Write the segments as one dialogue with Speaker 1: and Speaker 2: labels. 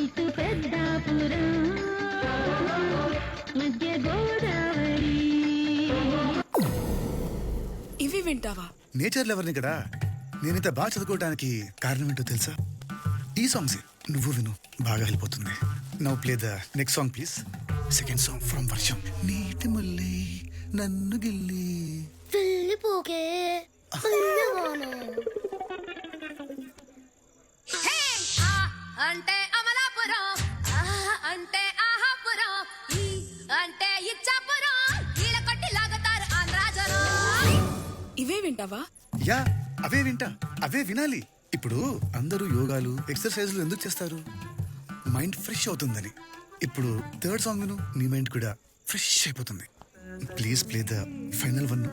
Speaker 1: ఇటు పెద్దాపురం మధ్య గోదావరి.
Speaker 2: ఇవి వింటావా?
Speaker 3: నేచర్ లవర్ని కదా. నేనింత బాగా చదువుకోవడానికి కారణం ఏంటో తెలుసా? ఈ సాంగ్స్ నువ్వు విను, బాగా హెల్ప్ అవుతుంది. Now play the next song please. Second song from వర్షం. నీటి ముల్లి నన్ను గిల్లి
Speaker 4: వెళ్ళిపోకే
Speaker 5: అంటే అమలాపురం, అంటే ఆహాపురం, అంటే ఇచ్చాపురం, ఈల కొట్టి లాగుతారు ఆంధ్రాజనం.
Speaker 2: ఇవే వింటావా?
Speaker 3: యా, అవే వింటా, అవే వినాలి. ఇప్పుడు అందరూ యోగాలు ఎక్సర్సైజ్లు ఎందుకు చేస్తారు? మైండ్ ఫ్రెష్ అవుతుందని. ఇప్పుడు థర్డ్ సాంగ్ విను, నీ మైండ్ కూడా ఫ్రెష్ అయిపోతుంది. Please play the final one.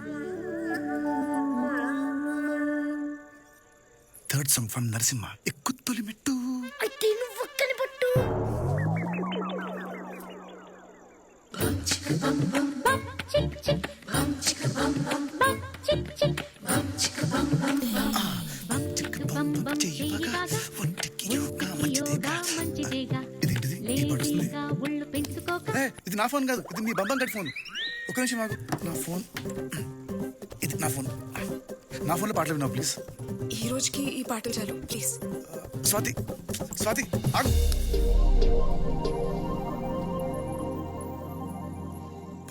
Speaker 3: Third song from Narasimha. ఎక్కు తొలి మెట్టు.
Speaker 4: అయితే నువ్వు ఒక్కని పట్టు.
Speaker 3: ఇదేంటిది? ఈ పాట వస్తుంది. ఇది నా ఫోన్ కాదు, ఇది మీ బంబం గడి ఫోన్. ఒక నిమిషం ఆగు. నా ఫోన్, ఇది నా ఫోన్. నా ఫోన్లో పాటలు విన్నావు ప్లీజ్.
Speaker 2: ఈ రోజుకి ఈ పాటలు చాలు ప్లీజ్.
Speaker 3: స్వాతి, స్వాతి ఆగు.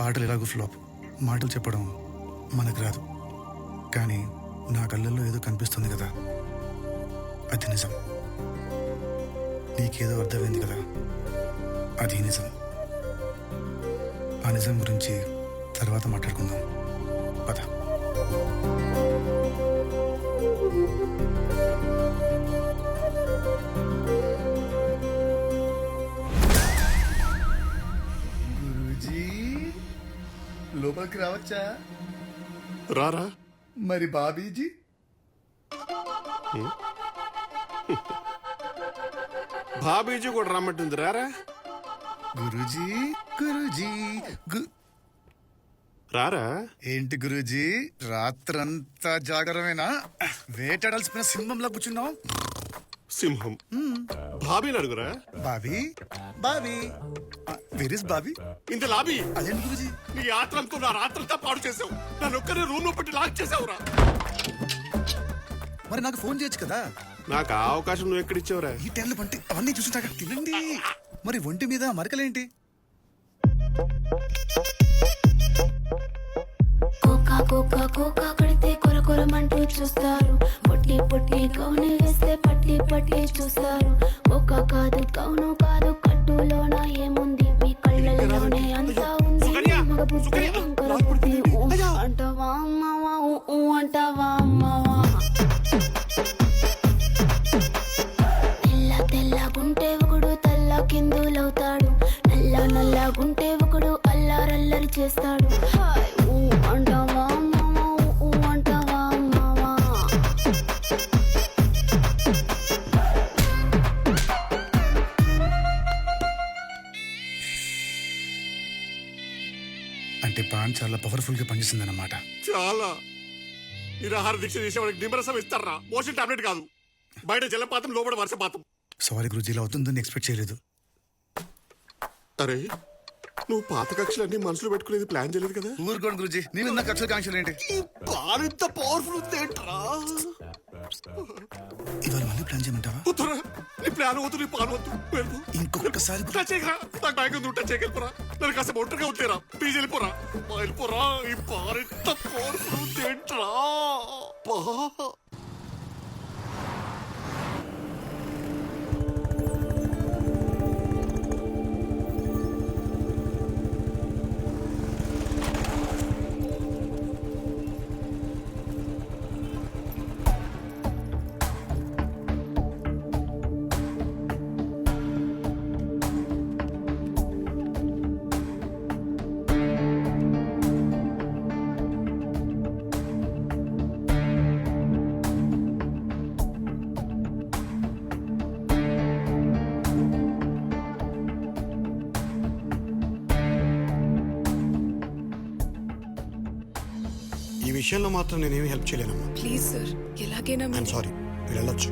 Speaker 3: పాటలు ఎలాగో ఫ్లాప్. మాటలు చెప్పడం మనకు రాదు, కానీ నా కళ్ళల్లో ఏదో కనిపిస్తుంది కదా, అది నిజం. నీకేదో అర్థమైంది కదా, అది నిజం. ఆ నిజం గురించి తర్వాత మాట్లాడుకుందాం, పద. గురూజీ, లోపలికి రావచ్చా?
Speaker 6: రారా.
Speaker 3: మరి బాబీజీ?
Speaker 6: బాబీజీ కూడా రమ్మంటుంది, రారా.
Speaker 3: గురూజీ, గురూజీ,
Speaker 6: రారా.
Speaker 3: ఏంటి గురూజీ, రాత్రంతా జాగరమేనా? వేటాడాల్సిన సింహంలా కూర్చున్నావు.
Speaker 6: సింహం బాబీని అడుగురా.
Speaker 3: Bobby, Bobby, where is Bobby?
Speaker 6: ఇంత లాబీ.
Speaker 3: అదేంటి గురూజీ?
Speaker 6: నీ ఆత్రంతో నా రాత్రంతా పాడు చేసావు. నన్ను ఒక్కరే రూమ్ లో పెట్టి లాక్ చేసావురా.
Speaker 3: మరి నాకు ఫోన్ చేయొచ్చు కదా.
Speaker 6: నాకు ఆ అవకాశం నువ్వు ఎక్కడిచ్చావురా?
Speaker 3: ఈ టైంలో పంటి అవన్నీ చూసుంటాక తినండి. మరి ఒంటి మీద మరకలేంటి?
Speaker 4: కోకా కోకా కోకా కడితే కొర కొరమంటూ చూస్తారు. పొట్టి పొట్టి కౌని వేస్తే పట్టి పట్టి చూస్తారు. కోకా కాదు కౌను కాదు, కట్టులోన ఏముంది? మీ కళ్ళల్లోనే అంతా ఉంది. మగ బుద్ధి వంకర బుద్ధి. అంటావా అమ్మవా, అంటావా అమ్మవా? తెల్ల తెల్లగుంటే ఒకడు తల్ల కిందులవుతాడు. నల్ల నల్లగుంటే ఒకడు అల్లారల్లరి చేస్తాడు. హాయ్ ఊ అంటావా అమ్మవా, ఊ అంటావా అమ్మవా?
Speaker 3: అంటే పాన్ చాలా పవర్ఫుల్ గా పనిచేస్తుంది అన్నమాట.
Speaker 6: చాలా. నిరాహార దీక్ష చేసేవాడికి నిమ్మరసం ఇస్తారా? మోషన్ టాబ్లెట్ కాదు. బయట జలపాతం, లోపల వర్షపాతం.
Speaker 3: సారీ గురూజీ, ఇలా అవుతుందని ఎక్స్పెక్ట్ చేయలేదు.
Speaker 6: అరే, నువ్వు పాత కక్షలన్నీ మనసులో పెట్టుకునేది ప్లాన్ చేయలేదు కదా.
Speaker 3: ఊరుకోండి గురూజీ, నేను నా కక్షల కాంక్షలు ఏంటి?
Speaker 6: ఇంత పవర్ఫుల్ ఉందేంట్రా?
Speaker 3: ఇవాళ మళ్ళీ ప్లాన్ చేయమంటావా?
Speaker 6: వద్దురా, నీ ప్లాన్ వద్దు, నీ పాలు వద్దు. వెళ్ళు.
Speaker 3: ఇంకొకసారి
Speaker 6: టచ్ చేయకరా. నాకు బ్యాగ్ ఉంది, టచ్ చేయగలిపోరా. నన్ను కాస్త ఒంటరిగా ఉంటేరా. ప్లీజ్ వెళ్ళిపోరా, వెళ్ళిపోరా. ఈ పాలు ఎంత పవర్ఫుల్ ఉందేంట్రా?
Speaker 7: ఈ విషయంలో మాత్రం నేనేమి హెల్ప్ చేయలేనమ్మా.
Speaker 2: ప్లీజ్ సార్, ఎలాగైనా
Speaker 7: ఐఎమ్ సారీ, మీరు వెళ్ళొచ్చు.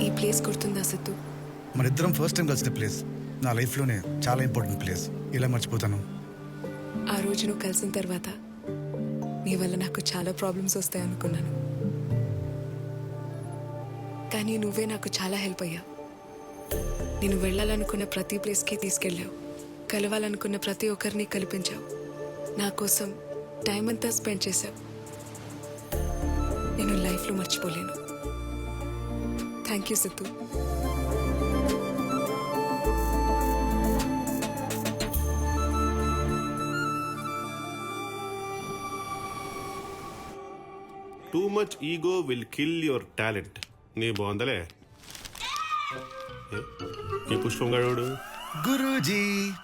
Speaker 2: ఈ ప్లేస్ గుర్తుందా సిద్ధు?
Speaker 3: మన ఇద్దరం ఫస్ట్ టైం కలిసిన ప్లేస్ నా లైఫ్లోనే చాలా ఇంపార్టెంట్ ప్లేస్. ఇలా మర్చిపోతాను?
Speaker 2: ఆ రోజు నువ్వు కలిసిన తర్వాత నీ వల్ల నాకు చాలా ప్రాబ్లమ్స్ వస్తాయి అనుకున్నాను, కానీ నువ్వే నాకు చాలా హెల్ప్ అయ్యావు. నేను వెళ్ళాలనుకున్న ప్రతి ప్లేస్కి తీసుకెళ్ళావు, కలవాలనుకున్న ప్రతి ఒక్కరిని కల్పించావు, నా కోసం టైం అంతా స్పెండ్ చేశావు. నేను లైఫ్లో మర్చిపోలేను. Thank you Siddhu.
Speaker 6: Too much ego will kill your talent. నీ బాగుందలే. ఈ పుష్పం గడవుడు
Speaker 3: గురూజీ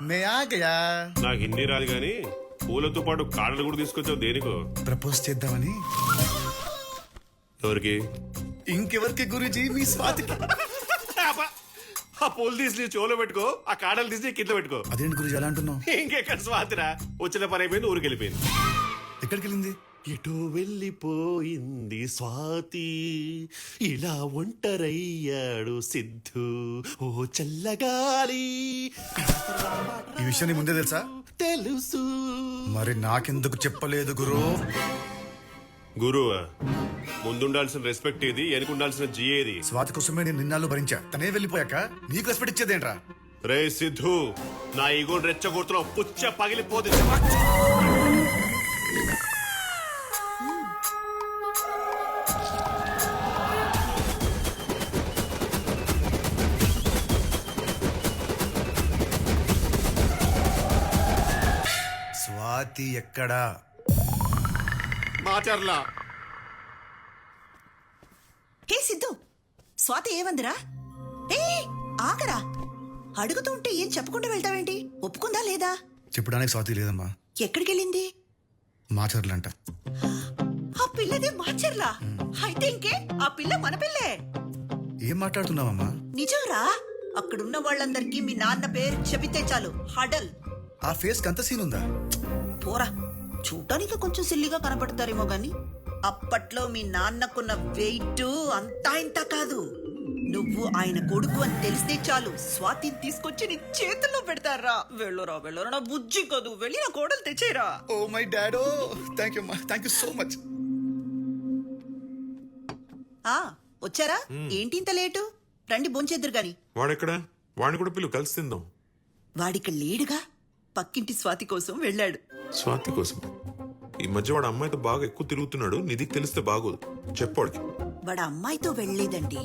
Speaker 3: మే ఆ గయా.
Speaker 6: నాకు హిందీ రాదు కానీ పూలతో పాటు కాడలు కూడా తీసుకొచ్చావు దేనికో?
Speaker 3: ప్రపోజ్ చేద్దామని.
Speaker 6: ఎవరికి?
Speaker 3: ఇంకెవరికి గురూజీ? మీ స్వాతికి.
Speaker 6: అబ్బా! ఆ పూలు తీసి నీ చెవులో పెట్టుకో, ఆ కాడలు తీసి నీ కింద పెట్టుకో.
Speaker 3: అదేంటి గురూజీ అలా అంటున్నావు?
Speaker 6: ఇంకెక్కడ స్వాతిరా, వచ్చిన పని అయిపోయింది, ఊరికి వెళ్ళిపోయింది.
Speaker 3: ఎక్కడికి వెళ్ళింది?
Speaker 6: ఎటు వెళ్ళిపోయింది స్వాతి, ఇలా ఒంటరయ్యాడు సిద్ధు, ఓ చల్లగాలి.
Speaker 3: ఈ విషయం నీ ముందే తెలుసా?
Speaker 6: తెలుసు.
Speaker 3: మరి నాకెందుకు చెప్పలేదు గురు?
Speaker 6: గురువా, ముందుండాల్సిన రెస్పెక్ట్ ఏది, వెనుకుండాల్సిన జీ ఏది?
Speaker 3: స్వాతి కోసమే నేను నిన్నాళ్ళు భరించా. తనే వెళ్ళిపోయాక నీకు రెస్పెక్ట్ ఇచ్చేదేంట్రా?
Speaker 6: రే సిద్ధు, నా ఈగోని రెచ్చగొడుతున్నావు, పుచ్చ పగిలిపోదు.
Speaker 3: స్వాతి ఎక్కడా?
Speaker 6: మాచర్లా.
Speaker 8: హే సిద్ధు, స్వాతి ఏమందిరా? ఏ ఆగరా, అడుగుతుంటే ఏం చెప్పకుండా వెళ్తావేంటి? ఒప్పుకుందా లేదా?
Speaker 3: చెప్పడానికి స్వాతి లేదమ్మా.
Speaker 8: ఎక్కడికెళ్ళింది?
Speaker 3: మాచర్లంట.
Speaker 8: ఆ పిల్లదే మాచర్లా? అయితే ఇంకే, ఆ పిల్ల మన పిల్లే.
Speaker 3: ఏం మాట్లాడుతున్నావమ్మా?
Speaker 8: నిజంరా, అక్కడున్న వాళ్ళందరికీ మీ నాన్న పేరు చెబితే చాలు హడల్.
Speaker 3: ఆ ఫేస్ కి అంత సీన్ ఉందా?
Speaker 8: పోరా, చూడటానికి కొంచెం సిల్లిగా కనపడతారేమో గాని అప్పట్లో మీ నాన్నకున్న వెయిట్ అంతా ఇంత కాదు. నువ్వు ఆయన కొడుకు అని తెలిస్తే చాలు స్వాతిని తీసుకొచ్చి నీ చేతుల్లో పెడతారా. వెళ్ళరా వెళ్ళరా నా బుజ్జి కాదు, వెళ్ళి నా కోడలు తెచ్చేరా.
Speaker 3: ఓ మై డాడో, thank you thank you so much.
Speaker 8: ఆ వచ్చారా? ఏంటి ఇంత లేటు? రండి భోంచేద్దరు గాని.
Speaker 9: వాడెక్కడ? వాడిని కూడా పిలువు, కలిసి తిందాం.
Speaker 8: వాడిక లేడుగా, పక్కింటి స్వాతి కోసం వెళ్ళాడు.
Speaker 9: స్వాతి కోసం? ఈ మధ్య వాడు అమ్మాయితో బాగా ఎక్కువ తిరుగుతున్నాడు, నిధికి తెలిస్తే బాగోదు. చెప్పాడికి.
Speaker 8: వాడు అమ్మాయితో వెళ్ళలేదండి,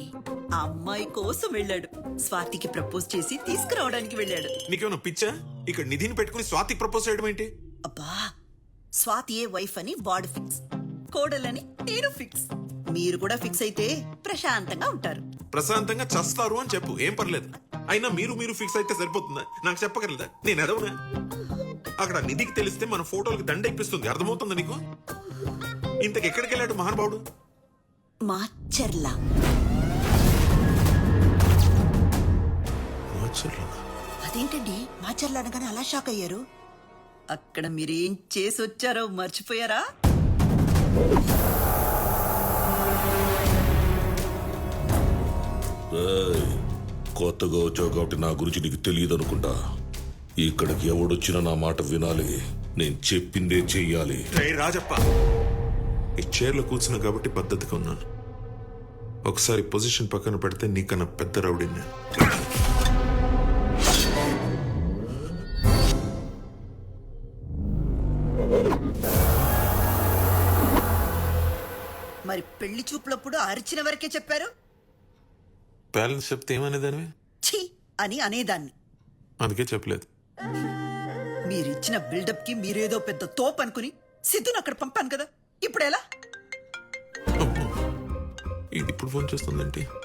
Speaker 8: ఆ అమ్మాయి కోసం వెళ్ళాడు. స్వాతికి ప్రపోజ్ చేసి తీసుకురావడానికి వెళ్ళాడు.
Speaker 9: నీకేమైనా పిచ్చా? ఇక్కడ నిధిని పెట్టుకుని స్వాతికి ప్రపోజ్ చేయడం ఏంటి?
Speaker 8: అబ్బా, స్వాతి ఏ వైఫ్ అని వాడు ఫిక్స్, కోడలని నేను ఫిక్స్. మీరు కూడా ఫిక్స్ అయితే ప్రశాంతంగా ఉంటారు.
Speaker 9: ప్రశాంతంగా చస్తారు అని చెప్పు, ఏం పర్లేదు. అయినా మీరు ఫిక్స్ అయితే సరిపోతుందా? నాకు చెప్పగలదా? నేను ఎదవనా? అక్కడ నిధికి తెలిస్తే మన ఫోటోలకి దండ ఎక్కిస్తుంది, అర్థమవుతుందా నీకు? ఇంతకు ఎక్కడికి వెళ్ళాడు మహానుభావుడు?
Speaker 8: మాచర్లా. అదేంటండి మాచర్ల అనగానే అలా షాక్ అయ్యారు? అక్కడ మీరేం చేసి వచ్చారో మర్చిపోయారా?
Speaker 10: కొత్తగా వచ్చావు కాబట్టి నా గురించి నీకు తెలియదు అనుకుంటా. ఇక్కడికి ఎవడొచ్చినా నా మాట వినాలి, నేను చెప్పిందే చెయ్యాలి.
Speaker 9: రాజప్ప, ఈ చైర్లో కూర్చున్నా కాబట్టి పద్ధతిగా ఉన్నాను. ఒకసారి పొజిషన్ పక్కన పెడితే నీకన్నా పెద్ద రౌడీని.
Speaker 8: మరి పెళ్లి చూపులప్పుడు అరిచిన వరకే చెప్పారు.
Speaker 9: బ్యాలెన్స్ చెప్తే ఏమనేదానివి?
Speaker 8: ఛీ అని అనేదాన్ని.
Speaker 9: అందుకే చెప్పలేదు.
Speaker 8: మీరిచ్చిన బిల్డప్ కి మీరేదో పెద్ద తోపు అనుకుని సిద్ధుని అక్కడ పంపాను కదా, ఇప్పుడు ఎలా?
Speaker 9: ఇది ఇప్పుడు ఫోన్ చేస్తుందేంటి?